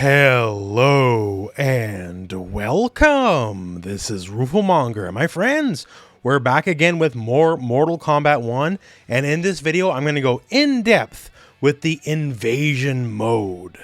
Hello and welcome. This is rooflemonger. My friends, we're back again with more Mortal Kombat 1, and in this video I'm going to go in depth with the invasion mode.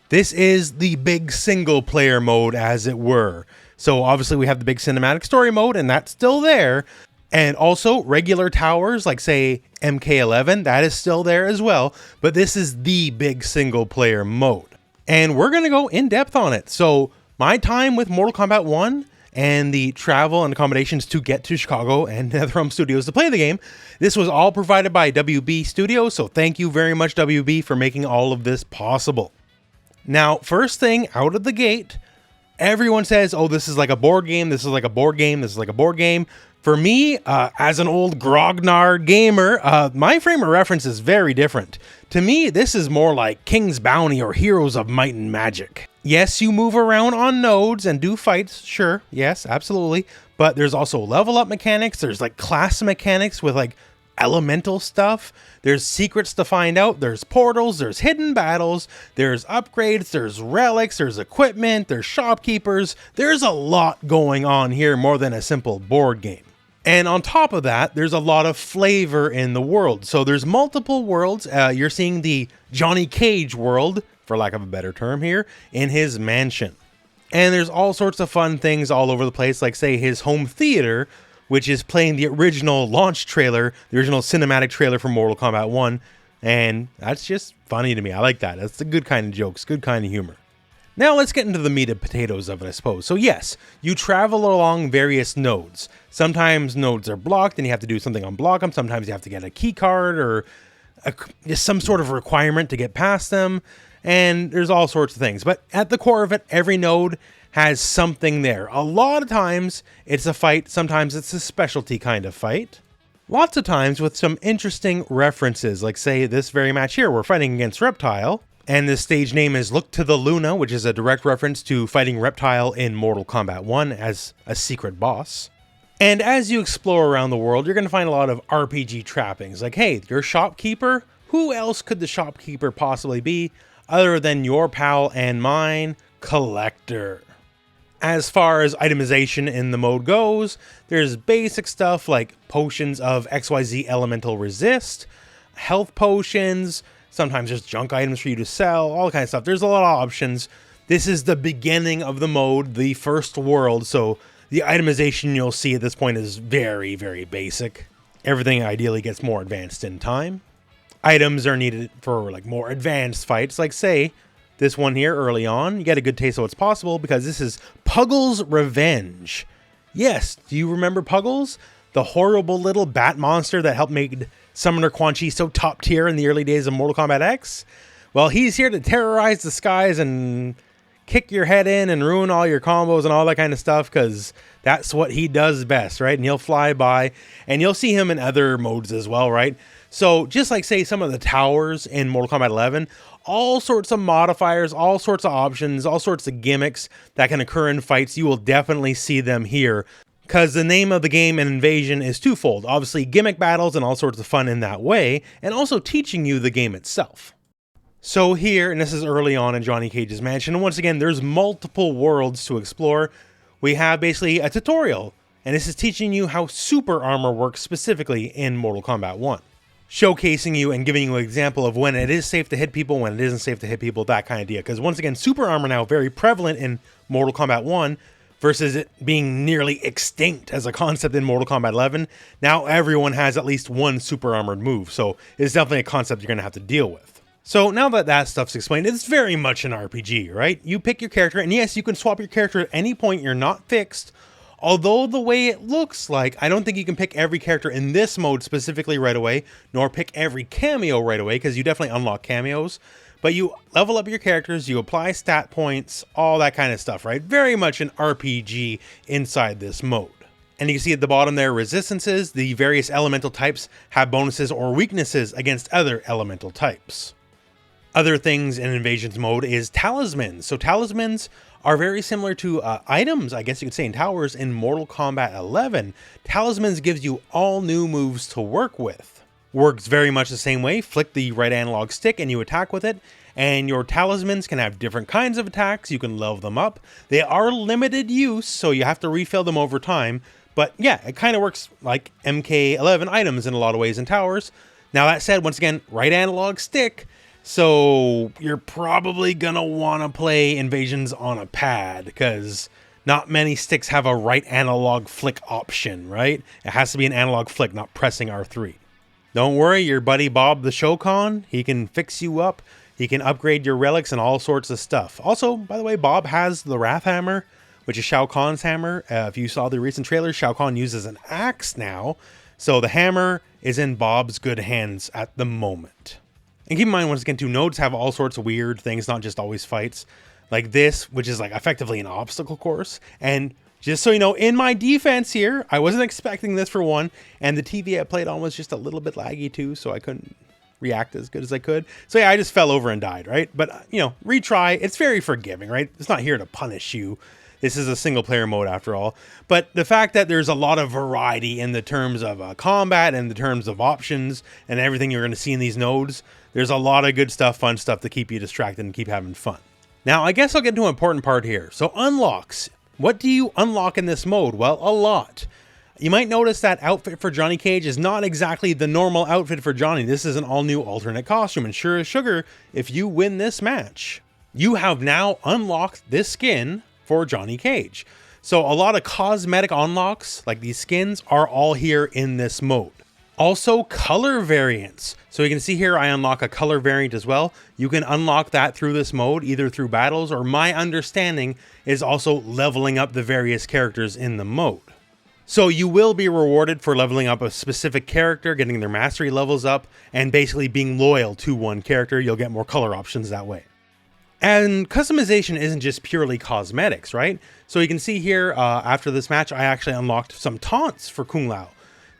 This is the big single player mode, as it were. So obviously we have the big cinematic story mode, and that's still there. And also regular towers, like say MK11, that is still there as well. But this is the big single player mode. And we're going to go in depth on it. So my time with Mortal Kombat 1 and the travel and accommodations to get to Chicago and NetherRealm Studios to play the game, this was all provided by WB Studios. So thank you very much, WB, for making all of this possible. Now, first thing out of the gate, everyone says, oh, this is like a board game. This is like a board game. This is like a board game. For me, as an old grognard gamer, my frame of reference is very different. To me, this is more like King's Bounty or Heroes of Might and Magic. Yes, you move around on nodes and do fights, sure, yes, absolutely. But there's also level up mechanics, there's like class mechanics with like elemental stuff, there's secrets to find out, there's portals, there's hidden battles, there's upgrades, there's relics, there's equipment, there's shopkeepers. There's a lot going on here, more than a simple board game. And on top of that, there's a lot of flavor in the world. So there's multiple worlds. You're seeing the Johnny Cage world, for lack of a better term here, in his mansion. And there's all sorts of fun things all over the place, like say his home theater, which is playing the original launch trailer, the original cinematic trailer for Mortal Kombat 1. And that's just funny to me. I like that. That's the good kind of jokes, good kind of humor. Now let's get into the meat and potatoes of it, I suppose. So yes, you travel along various nodes. Sometimes nodes are blocked and you have to do something unblock them. Sometimes you have to get a key card or just some sort of requirement to get past them. And there's all sorts of things. But at the core of it, every node has something there. A lot of times it's a fight. Sometimes it's a specialty kind of fight. Lots of times with some interesting references, like say this very match here, we're fighting against Reptile. And the stage name is Look to the Luna, which is a direct reference to fighting Reptile in Mortal Kombat 1 as a secret boss. And as you explore around the world, you're going to find a lot of RPG trappings. Like, hey, you're shopkeeper? Who else could the shopkeeper possibly be other than your pal and mine, Collector? As far as itemization in the mode goes, there's basic stuff like potions of XYZ elemental resist, health potions, sometimes there's junk items for you to sell, all kinds of stuff. There's a lot of options. This is the beginning of the mode, the first world, so the itemization you'll see at this point is very, very basic. Everything ideally gets more advanced in time. Items are needed for like more advanced fights, like say this one here early on. You get a good taste of what's possible because this is Puggle's Revenge. Yes, do you remember Puggles? The horrible little bat monster that helped make Summoner Quan Chi so top tier in the early days of Mortal Kombat X? Well, he's here to terrorize the skies and kick your head in and ruin all your combos and all that kind of stuff, because that's what he does best, right? And he'll fly by, and you'll see him in other modes as well, right? So just like say some of the towers in Mortal Kombat 11, all sorts of modifiers, all sorts of options, all sorts of gimmicks that can occur in fights, you will definitely see them here. Because the name of the game and Invasion is twofold. Obviously gimmick battles and all sorts of fun in that way, and also teaching you the game itself. So here, and this is early on in Johnny Cage's mansion, and once again, there's multiple worlds to explore. We have basically a tutorial, and this is teaching you how super armor works specifically in Mortal Kombat 1. Showcasing you and giving you an example of when it is safe to hit people, when it isn't safe to hit people, that kind of deal. Because once again, super armor now very prevalent in Mortal Kombat 1, versus it being nearly extinct as a concept in Mortal Kombat 11. Now everyone has at least one super armored move, so it's definitely a concept you're going to have to deal with. So now that that stuff's explained, it's very much an RPG, right? You pick your character, and yes, you can swap your character at any point. You're not fixed. Although the way it looks like, I don't think you can pick every character in this mode specifically right away, nor pick every cameo right away, because you definitely unlock cameos. But you level up your characters, you apply stat points, all that kind of stuff, right? Very much an RPG inside this mode. And you can see at the bottom there, resistances. The various elemental types have bonuses or weaknesses against other elemental types. Other things in Invasions mode is talismans. So talismans are very similar to items, I guess you could say, in towers in Mortal Kombat 11. Talismans gives you all new moves to work with. Works very much the same way. Flick the right analog stick and you attack with it, And your talismans can have different kinds of attacks. You can level them up. They are limited use, so you have to refill them over time. But yeah, it kind of works like MK11 items in a lot of ways in towers. Now that said, once again, right analog stick. So you're probably gonna want to play invasions on a pad because not many sticks have a right analog flick option, right? It has to be an analog flick, not pressing R3. Don't worry, your buddy Bob the Showcon, he can fix you up. He can upgrade your relics and all sorts of stuff. Also, by the way, Bob has the Wrath Hammer, which is Shao Kahn's hammer. If you saw the recent trailer, Shao Kahn uses an axe now. So the hammer is in Bob's good hands at the moment. And keep in mind, once again, 2 nodes have all sorts of weird things, not just always fights. Like this, which is like effectively an obstacle course. And just so you know, in my defense here, I wasn't expecting this for one. And the TV I played on was just a little bit laggy too, so I couldn't react as good as I could. So yeah, I just fell over and died, right? But, you know, retry. It's very forgiving, right? It's not here to punish you. This is a single player mode after all. But the fact that there's a lot of variety in the terms of combat and the terms of options and everything you're going to see in these nodes, there's a lot of good stuff, fun stuff to keep you distracted and keep having fun. Now, I guess I'll get to an important part here. So unlocks. What do you unlock in this mode? Well, a lot. You might notice that outfit for Johnny Cage is not exactly the normal outfit for Johnny. This is an all-new alternate costume, and sure as sugar, if you win this match, you have now unlocked this skin for Johnny Cage. So a lot of cosmetic unlocks, like these skins, are all here in this mode. Also, color variants. So you can see here I unlock a color variant as well. You can unlock that through this mode, either through battles, or my understanding is also leveling up the various characters in the mode. So you will be rewarded for leveling up a specific character, getting their mastery levels up, and basically being loyal to one character. You'll get more color options that way. And customization isn't just purely cosmetics, right? So you can see here, after this match, I actually unlocked some taunts for Kung Lao.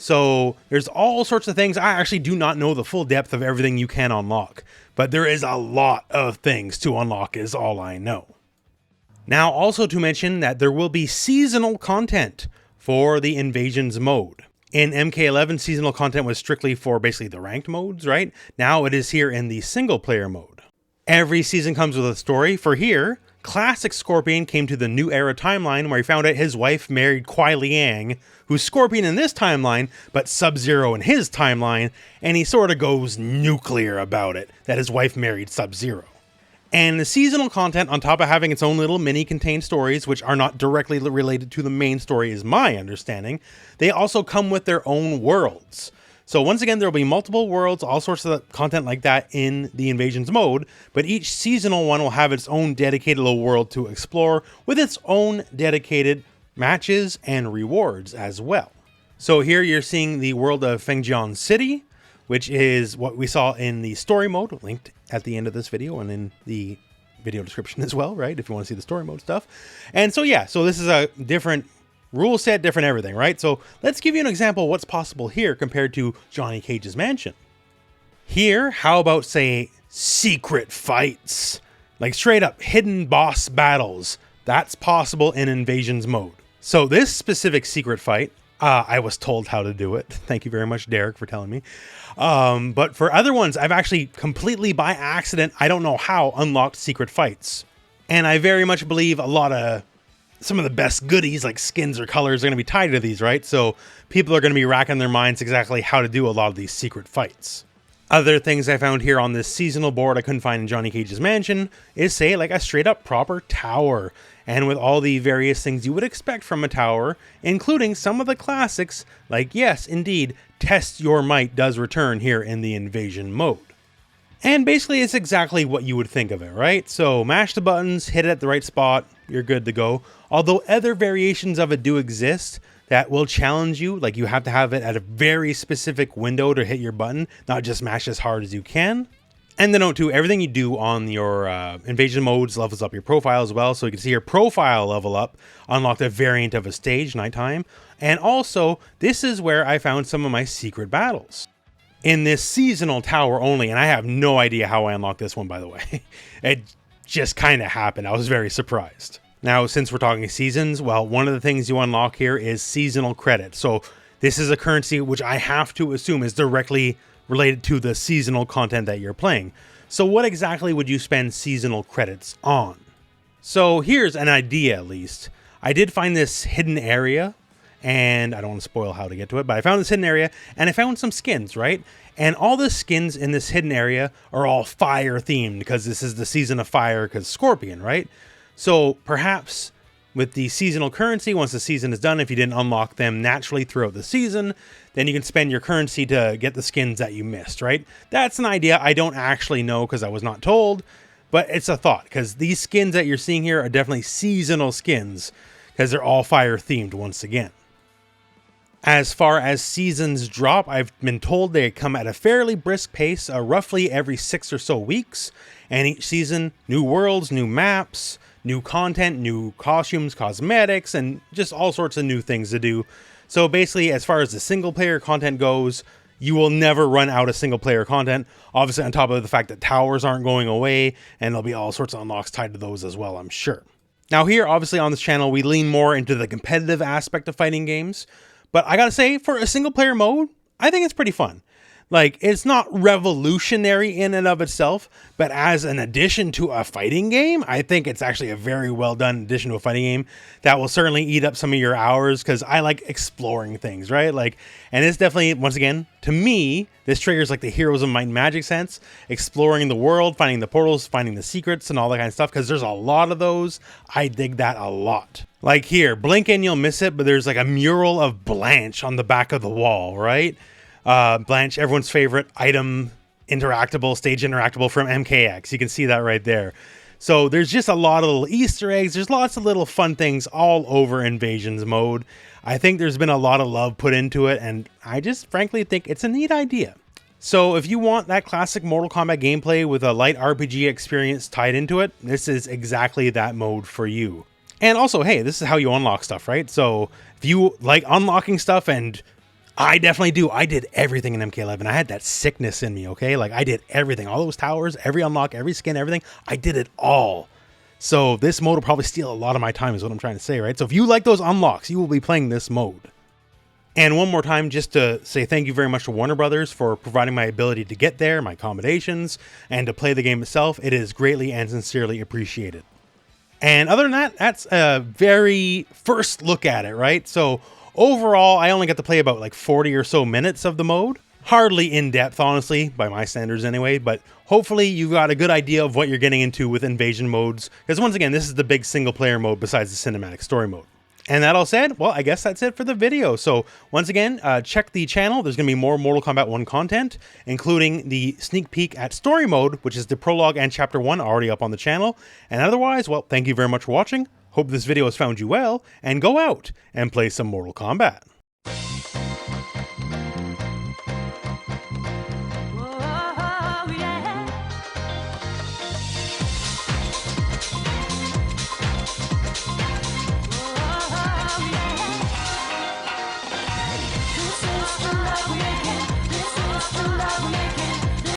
So there's all sorts of things. I actually do not know the full depth of everything you can unlock, but there is a lot of things to unlock is all I know. Now, also to mention that there will be seasonal content for the Invasions mode. In MK11, seasonal content was strictly for basically the ranked modes, right? Now it is here in the single player mode. Every season comes with a story. For here, Classic Scorpion came to the New Era timeline where he found out his wife married Kuai Liang, who's Scorpion in this timeline, but Sub-Zero in his timeline, and he sort of goes nuclear about it, that his wife married Sub-Zero. And the seasonal content, on top of having its own little mini-contained stories, which are not directly related to the main story is my understanding, they also come with their own worlds. So once again, there will be multiple worlds, all sorts of content like that in the Invasions mode, but each seasonal one will have its own dedicated little world to explore with its own dedicated matches and rewards as well. So here you're seeing the world of Fengjian City, which is what we saw in the story mode, linked at the end of this video and in the video description as well, right? If you want to see the story mode stuff. And so yeah, so this is a different rule set, different everything, right? So let's give you an example of what's possible here compared to Johnny Cage's mansion. Here, how about, say, secret fights? Like straight up hidden boss battles. That's possible in Invasions mode. So this specific secret fight, I was told how to do it. Thank you very much, Derek, for telling me. But for other ones, I've actually completely by accident, I don't know how, unlocked secret fights. And I very much believe some of the best goodies like skins or colors are going to be tied to these, right? So people are going to be racking their minds exactly how to do a lot of these secret fights. Other things I found here on this seasonal board I couldn't find in Johnny Cage's mansion is, say, like a straight up proper tower. And with all the various things you would expect from a tower, including some of the classics, like yes, indeed, Test Your Might does return here in the Invasion mode. And basically it's exactly what you would think of it, right? So mash the buttons, hit it at the right spot, you're good to go. Although other variations of it do exist that will challenge you, like you have to have it at a very specific window to hit your button, not just mash as hard as you can. And then note too, everything you do on your invasion modes levels up your profile as well. So you can see your profile level up, unlocked a variant of a stage, nighttime. And also, this is where I found some of my secret battles. In this seasonal tower only, and I have no idea how I unlocked this one, by the way. It just kind of happened. I was very surprised. Now, since we're talking seasons, well, one of the things you unlock here is seasonal credit. So this is a currency which I have to assume is directly related to the seasonal content that you're playing. So what exactly would you spend seasonal credits on? So here's an idea, at least. I did find this hidden area, and I don't want to spoil how to get to it, but I found this hidden area, and I found some skins, right? And all the skins in this hidden area are all fire themed, because this is the season of fire, because Scorpion, right? So perhaps with the seasonal currency, once the season is done, if you didn't unlock them naturally throughout the season, then you can spend your currency to get the skins that you missed, right? That's an idea. I don't actually know because I was not told, but it's a thought, because these skins that you're seeing here are definitely seasonal skins, because they're all fire themed once again. As far as seasons drop, I've been told they come at a fairly brisk pace, roughly every 6 or so weeks, and each season, new worlds, new maps, new content, new costumes, cosmetics, and just all sorts of new things to do. So basically, as far as the single player content goes, you will never run out of single player content. Obviously, on top of the fact that towers aren't going away, and there'll be all sorts of unlocks tied to those as well, I'm sure. Now here, obviously on this channel, we lean more into the competitive aspect of fighting games, but I gotta say, for a single player mode, I think it's pretty fun. Like, it's not revolutionary in and of itself, but as an addition to a fighting game, I think it's actually a very well done addition to a fighting game that will certainly eat up some of your hours, because I like exploring things, right? Like, and it's definitely, once again, to me, this triggers like the Heroes of Might and Magic sense, exploring the world, finding the portals, finding the secrets and all that kind of stuff, because there's a lot of those. I dig that a lot. Like here, blink and you'll miss it, but there's like a mural of Blanche on the back of the wall, right? Blanche, everyone's favorite item, interactable, stage interactable from MKX. You can see that right there. So there's just a lot of little Easter eggs. There's lots of little fun things all over Invasions mode. I think there's been a lot of love put into it, and I just frankly think it's a neat idea. So if you want that classic Mortal Kombat gameplay with a light RPG experience tied into it, this is exactly that mode for you. And also, hey, this is how you unlock stuff, right? So if you like unlocking stuff, and I definitely do. I did everything in MK11. I had that sickness in me, okay? Like, I did everything. All those towers, every unlock, every skin, everything. I did it all. So this mode will probably steal a lot of my time is what I'm trying to say, right? So if you like those unlocks, you will be playing this mode. And one more time, just to say thank you very much to Warner Brothers for providing my ability to get there, my accommodations, and to play the game itself. It is greatly and sincerely appreciated. And other than that, that's a very first look at it, right? So overall, I only got to play about like 40 or so minutes of the mode. Hardly in depth, honestly, by my standards anyway, but hopefully you got a good idea of what you're getting into with invasion modes, because once again, this is the big single player mode besides the cinematic story mode. And that all said, well, I guess that's it for the video. So once again, check the channel. There's going to be more Mortal Kombat 1 content, including the sneak peek at story mode, which is the prologue and chapter 1 already up on the channel. And otherwise, well, thank you very much for watching. Hope this video has found you well, and go out and play some Mortal Kombat.